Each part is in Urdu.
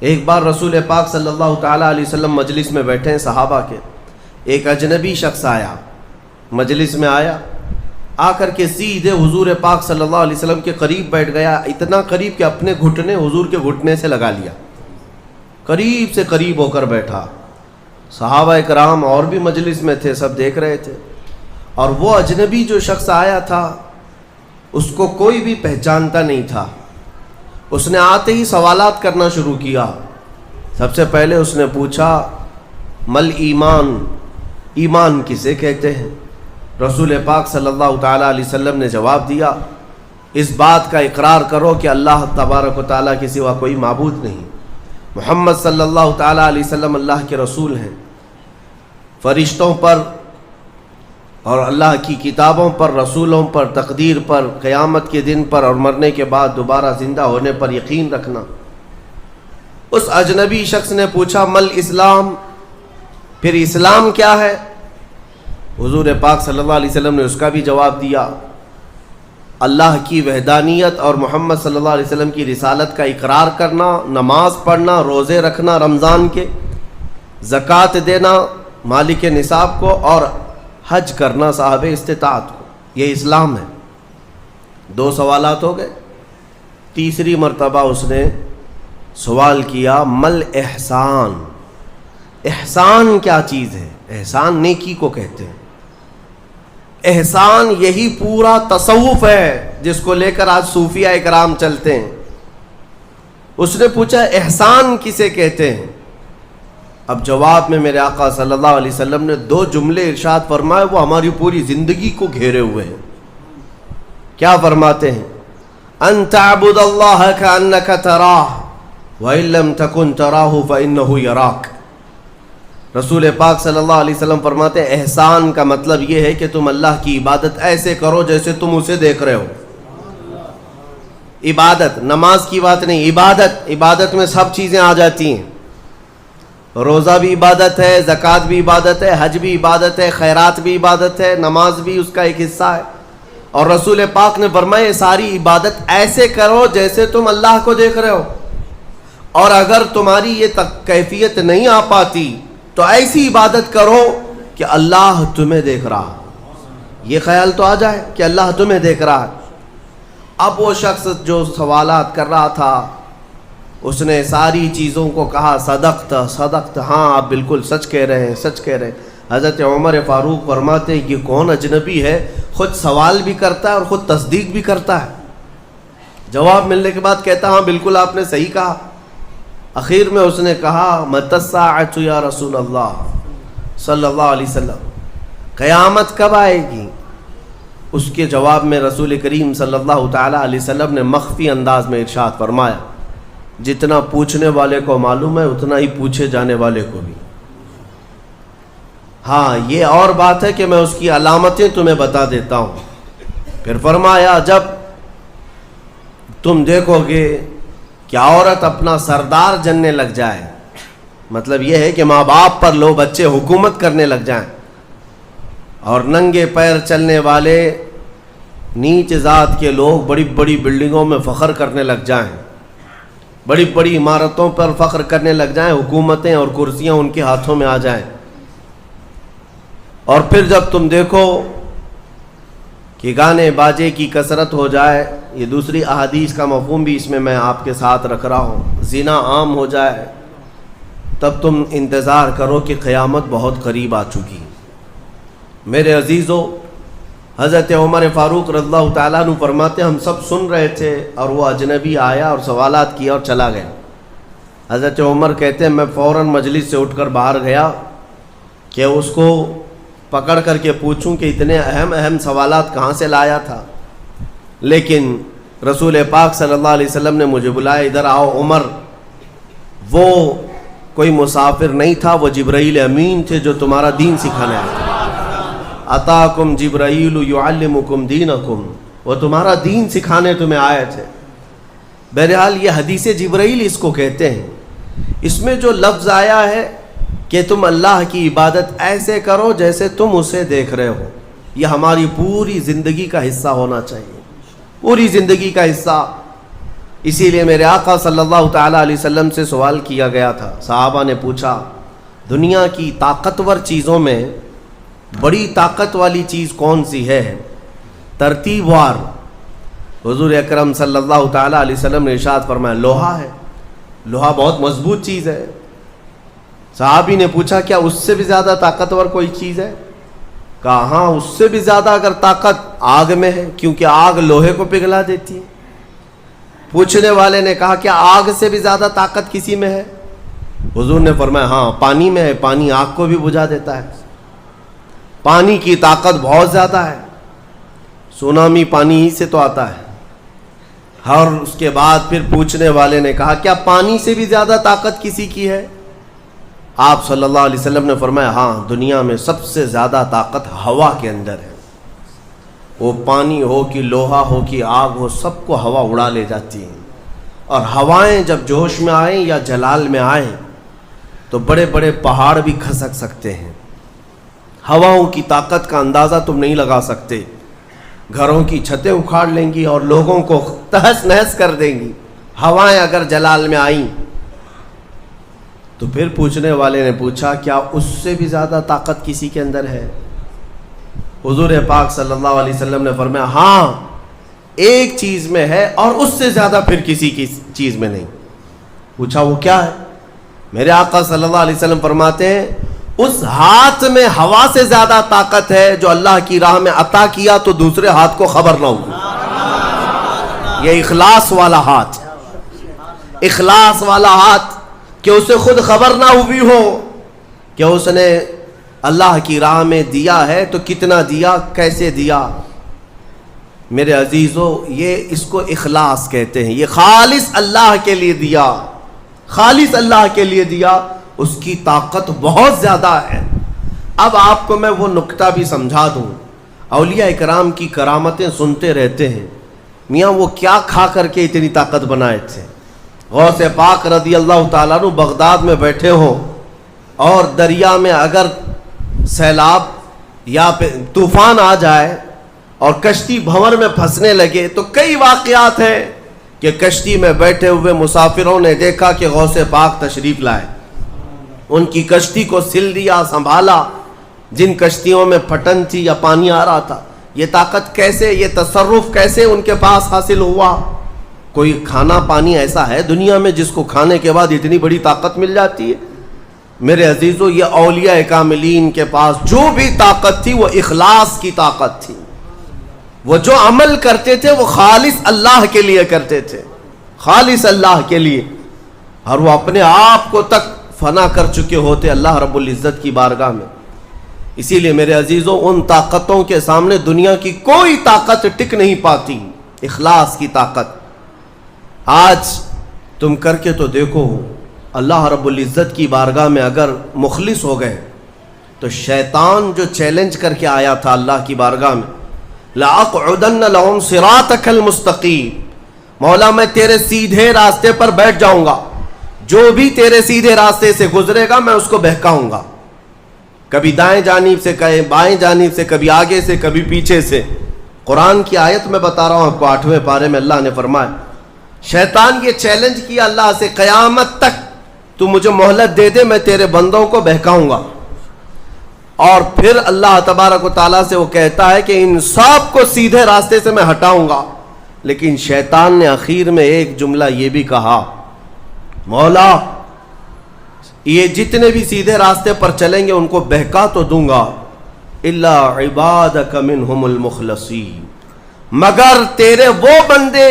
ایک بار رسول پاک صلی اللہ تعالیٰ علیہ وسلم مجلس میں بیٹھے ہیں صحابہ کے، ایک اجنبی شخص آیا، مجلس میں آیا، آ کر کے سیدھے حضور پاک صلی اللہ علیہ وسلم کے قریب بیٹھ گیا، اتنا قریب کہ اپنے گھٹنے حضور کے گھٹنے سے لگا لیا، قریب سے قریب ہو کر بیٹھا۔ صحابہ اکرام اور بھی مجلس میں تھے، سب دیکھ رہے تھے، اور وہ اجنبی جو شخص آیا تھا اس کو کوئی بھی پہچانتا نہیں تھا۔ اس نے آتے ہی سوالات کرنا شروع کیا۔ سب سے پہلے اس نے پوچھا مل ایمان، ایمان کسے کہتے ہیں؟ رسول پاک صلی اللہ تعالیٰ علیہ وسلم نے جواب دیا، اس بات کا اقرار کرو کہ اللہ تبارک و تعالیٰ کے سوا کوئی معبود نہیں، محمد صلی اللہ تعالیٰ علیہ وسلم اللہ کے رسول ہیں، فرشتوں پر اور اللہ کی کتابوں پر، رسولوں پر، تقدیر پر، قیامت کے دن پر اور مرنے کے بعد دوبارہ زندہ ہونے پر یقین رکھنا۔ اس اجنبی شخص نے پوچھا مل اسلام، پھر اسلام کیا ہے؟ حضور پاک صلی اللہ علیہ وسلم نے اس کا بھی جواب دیا، اللہ کی وحدانیت اور محمد صلی اللہ علیہ وسلم کی رسالت کا اقرار کرنا، نماز پڑھنا، روزے رکھنا رمضان کے، زکوٰۃ دینا مالک نصاب کو، اور حج کرنا صاحب استطاعت کو، یہ اسلام ہے۔ 2 سوالات ہو گئے۔ تیسری مرتبہ اس نے سوال کیا مل احسان، احسان کیا چیز ہے؟ احسان نیکی کو کہتے ہیں، احسان یہی پورا تصوف ہے جس کو لے کر آج صوفیہ اکرام چلتے ہیں۔ اس نے پوچھا احسان کسے کہتے ہیں؟ اب جواب میں میرے آقا صلی اللہ علیہ وسلم نے 2 جملے ارشاد فرمائے، وہ ہماری پوری زندگی کو گھیرے ہوئے ہیں۔ کیا فرماتے ہیں؟ ان تعبد اللہ کأنک تراہ وإن لم تکن تراہ فإنہ یراک۔ رسول پاک صلی اللہ علیہ وسلم فرماتے ہیں احسان کا مطلب یہ ہے کہ تم اللہ کی عبادت ایسے کرو جیسے تم اسے دیکھ رہے ہو۔ عبادت، نماز کی بات نہیں، عبادت، عبادت میں سب چیزیں آ جاتی ہیں۔ روزہ بھی عبادت ہے، زکوٰۃ بھی عبادت ہے، حج بھی عبادت ہے، خیرات بھی عبادت ہے، نماز بھی اس کا ایک حصہ ہے۔ اور رسول پاک نے فرمایا ساری عبادت ایسے کرو جیسے تم اللہ کو دیکھ رہے ہو، اور اگر تمہاری یہ کیفیت نہیں آ پاتی تو ایسی عبادت کرو کہ اللہ تمہیں دیکھ رہا، یہ خیال تو آ جائے کہ اللہ تمہیں دیکھ رہا ہے۔ اب وہ شخص جو سوالات کر رہا تھا اس نے ساری چیزوں کو کہا صدقت صدقت، ہاں آپ بالکل سچ کہہ رہے ہیں، سچ کہہ رہے ہیں۔ حضرت عمر فاروق فرماتے ہیں یہ کون اجنبی ہے، خود سوال بھی کرتا ہے اور خود تصدیق بھی کرتا ہے۔ جواب ملنے کے بعد کہتا ہاں بالکل آپ نے صحیح کہا۔ اخیر میں اس نے کہا متی الساعۃ یا رسول اللہ صلی اللہ علیہ وسلم، قیامت کب آئے گی؟ اس کے جواب میں رسول کریم صلی اللہ تعالیٰ علیہ وسلم نے مخفی انداز میں ارشاد فرمایا جتنا پوچھنے والے کو معلوم ہے اتنا ہی پوچھے جانے والے کو بھی۔ ہاں یہ اور بات ہے کہ میں اس کی علامتیں تمہیں بتا دیتا ہوں۔ پھر فرمایا جب تم دیکھو گے کہ عورت اپنا سردار جننے لگ جائے، مطلب یہ ہے کہ ماں باپ پر لو بچے حکومت کرنے لگ جائیں، اور ننگے پیر چلنے والے نیچ ذات کے لوگ بڑی بڑی بلڈنگوں میں فخر کرنے لگ جائیں، بڑی بڑی عمارتوں پر فخر کرنے لگ جائیں، حکومتیں اور کرسیاں ان کے ہاتھوں میں آ جائیں، اور پھر جب تم دیکھو کہ گانے باجے کی کثرت ہو جائے، یہ دوسری احادیث کا مفہوم بھی اس میں میں آپ کے ساتھ رکھ رہا ہوں، زنا عام ہو جائے، تب تم انتظار کرو کہ قیامت بہت قریب آ چکی۔ میرے عزیزو، حضرت عمر فاروق رضی اللہ تعالیٰ عنہ فرماتے ہم سب سن رہے تھے اور وہ اجنبی آیا اور سوالات کیا اور چلا گیا۔ حضرت عمر کہتے ہیں میں فوراً مجلس سے اٹھ کر باہر گیا کہ اس کو پکڑ کر کے پوچھوں کہ اتنے اہم سوالات کہاں سے لایا تھا، لیکن رسول پاک صلی اللہ علیہ وسلم نے مجھے بلایا، ادھر آؤ عمر۔ وہ کوئی مسافر نہیں تھا، وہ جبرائیل امین تھے جو تمہارا دین سکھانے آئے تھے۔ اتاکم جبرائیل یعلمکم دینکم، وہ تمہارا دین سکھانے تمہیں آئے تھے۔ بہرحال یہ حدیث جبرائیل اس کو کہتے ہیں۔ اس میں جو لفظ آیا ہے کہ تم اللہ کی عبادت ایسے کرو جیسے تم اسے دیکھ رہے ہو، یہ ہماری پوری زندگی کا حصہ ہونا چاہیے، پوری زندگی کا حصہ۔ اسی لیے میرے آقا صلی اللہ تعالیٰ علیہ وسلم سے سوال کیا گیا تھا. صحابہ نے پوچھا دنیا کی طاقتور چیزوں میں بڑی طاقت والی چیز کون سی ہے؟ ترتیب وار حضور اکرم صلی اللہ تعالیٰ علیہ وسلم نے ارشاد فرمایا لوہا ہے. لوہا بہت مضبوط چیز ہے. صحابی نے پوچھا کیا اس سے بھی زیادہ طاقتور کوئی چیز ہے؟ کہا ہاں اس سے بھی زیادہ اگر طاقت آگ میں ہے، کیونکہ آگ لوہے کو پگھلا دیتی ہے. پوچھنے والے نے کہا کیا آگ سے بھی زیادہ طاقت کسی میں ہے؟ حضور نے فرمایا ہاں پانی میں ہے، پانی آگ کو بھی بجھا دیتا ہے. پانی کی طاقت بہت زیادہ ہے. سونامی پانی ہی سے تو آتا ہے. اور اس کے بعد پھر پوچھنے والے نے کہا کیا پانی سے بھی زیادہ طاقت کسی کی ہے؟ آپ صلی اللہ علیہ وسلم نے فرمایا ہاں دنیا میں سب سے زیادہ طاقت ہوا کے اندر ہے. وہ پانی ہو کہ لوہا ہو کہ آگ ہو، سب کو ہوا اڑا لے جاتی ہے. اور ہوائیں جب جوش میں آئیں یا جلال میں آئیں تو بڑے بڑے پہاڑ بھی کھسک سکتے ہیں. ہواؤں کی طاقت کا اندازہ تم نہیں لگا سکتے. گھروں کی چھتیں اکھاڑ لیں گی اور لوگوں کو تہس نہس کر دیں گی ہوائیں اگر جلال میں آئیں. تو پھر پوچھنے والے نے پوچھا کیا اس سے بھی زیادہ طاقت کسی کے اندر ہے؟ حضور پاک صلی اللہ علیہ وسلم نے فرمایا ہاں ایک چیز میں ہے اور اس سے زیادہ پھر کسی کی چیز میں نہیں. پوچھا وہ کیا ہے؟ میرے آقا صلی اللہ علیہ وسلم فرماتے ہیں اس ہاتھ میں ہوا سے زیادہ طاقت ہے جو اللہ کی راہ میں عطا کیا تو دوسرے ہاتھ کو خبر نہ ہوگی. یہ اخلاص والا ہاتھ، اخلاص والا ہاتھ کہ اسے خود خبر نہ ہوئی ہو کہ اس نے اللہ کی راہ میں دیا ہے تو کتنا دیا، کیسے دیا. میرے عزیزو یہ اس کو اخلاص کہتے ہیں. یہ خالص اللہ کے لیے دیا، خالص اللہ کے لیے دیا، اس کی طاقت بہت زیادہ ہے. اب آپ کو میں وہ نکتہ بھی سمجھا دوں. اولیاء اکرام کی کرامتیں سنتے رہتے ہیں، میاں وہ کیا کھا کر کے اتنی طاقت بنائے تھے. غوث پاک رضی اللہ تعالیٰ عنہ بغداد میں بیٹھے ہوں اور دریا میں اگر سیلاب یا طوفان آ جائے اور کشتی بھنور میں پھنسنے لگے تو کئی واقعات ہیں کہ کشتی میں بیٹھے ہوئے مسافروں نے دیکھا کہ غوث پاک تشریف لائے، ان کی کشتی کو سل دیا، سنبھالا. جن کشتیوں میں پھٹن تھی یا پانی آ رہا تھا، یہ طاقت کیسے، یہ تصرف کیسے ان کے پاس حاصل ہوا؟ کوئی کھانا پانی ایسا ہے دنیا میں جس کو کھانے کے بعد اتنی بڑی طاقت مل جاتی ہے؟ میرے عزیزو یہ اولیاء کاملین کے پاس جو بھی طاقت تھی وہ اخلاص کی طاقت تھی. وہ جو عمل کرتے تھے وہ خالص اللہ کے لیے کرتے تھے، خالص اللہ کے لیے. اور وہ اپنے آپ کو تک فنا کر چکے ہوتے اللہ رب العزت کی بارگاہ میں. اسی لیے میرے عزیزوں ان طاقتوں کے سامنے دنیا کی کوئی طاقت ٹک نہیں پاتی. اخلاص کی طاقت آج تم کر کے تو دیکھو. اللہ رب العزت کی بارگاہ میں اگر مخلص ہو گئے تو شیطان جو چیلنج کر کے آیا تھا اللہ کی بارگاہ میں، لَأَقْعُدَنَّ لَهُمْ صِرَاطَكَ الْمُسْتَقِيمَ، مولا میں تیرے سیدھے راستے پر بیٹھ جاؤں گا، جو بھی تیرے سیدھے راستے سے گزرے گا میں اس کو بہکاؤں گا. کبھی دائیں جانب سے، کہیں بائیں جانب سے، کبھی آگے سے، کبھی پیچھے سے. قرآن کی آیت میں بتا رہا ہوں آپ کو، 8ویں پارے میں اللہ نے فرمایا شیطان یہ چیلنج کیا اللہ سے، قیامت تک تو مجھے مہلت دے دے میں تیرے بندوں کو بہکاؤں گا. اور پھر اللہ تبارک و تعالیٰ سے وہ کہتا ہے کہ ان سب کو سیدھے راستے سے میں ہٹاؤں گا. لیکن شیطان نے اخیر میں ایک جملہ یہ بھی کہا، مولا یہ جتنے بھی سیدھے راستے پر چلیں گے ان کو بہکا تو دوں گا، الا عبادک منہم المخلصین، مگر تیرے وہ بندے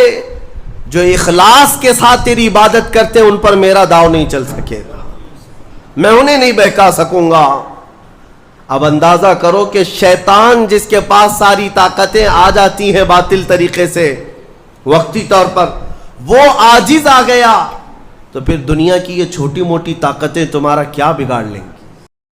جو اخلاص کے ساتھ تیری عبادت کرتے ان پر میرا داؤ نہیں چل سکے گا، میں انہیں نہیں بہکا سکوں گا. اب اندازہ کرو کہ شیطان جس کے پاس ساری طاقتیں آ جاتی ہیں باطل طریقے سے وقتی طور پر، وہ عاجز آ گیا تو پھر دنیا کی یہ چھوٹی موٹی طاقتیں تمہارا کیا بگاڑ لیں گی؟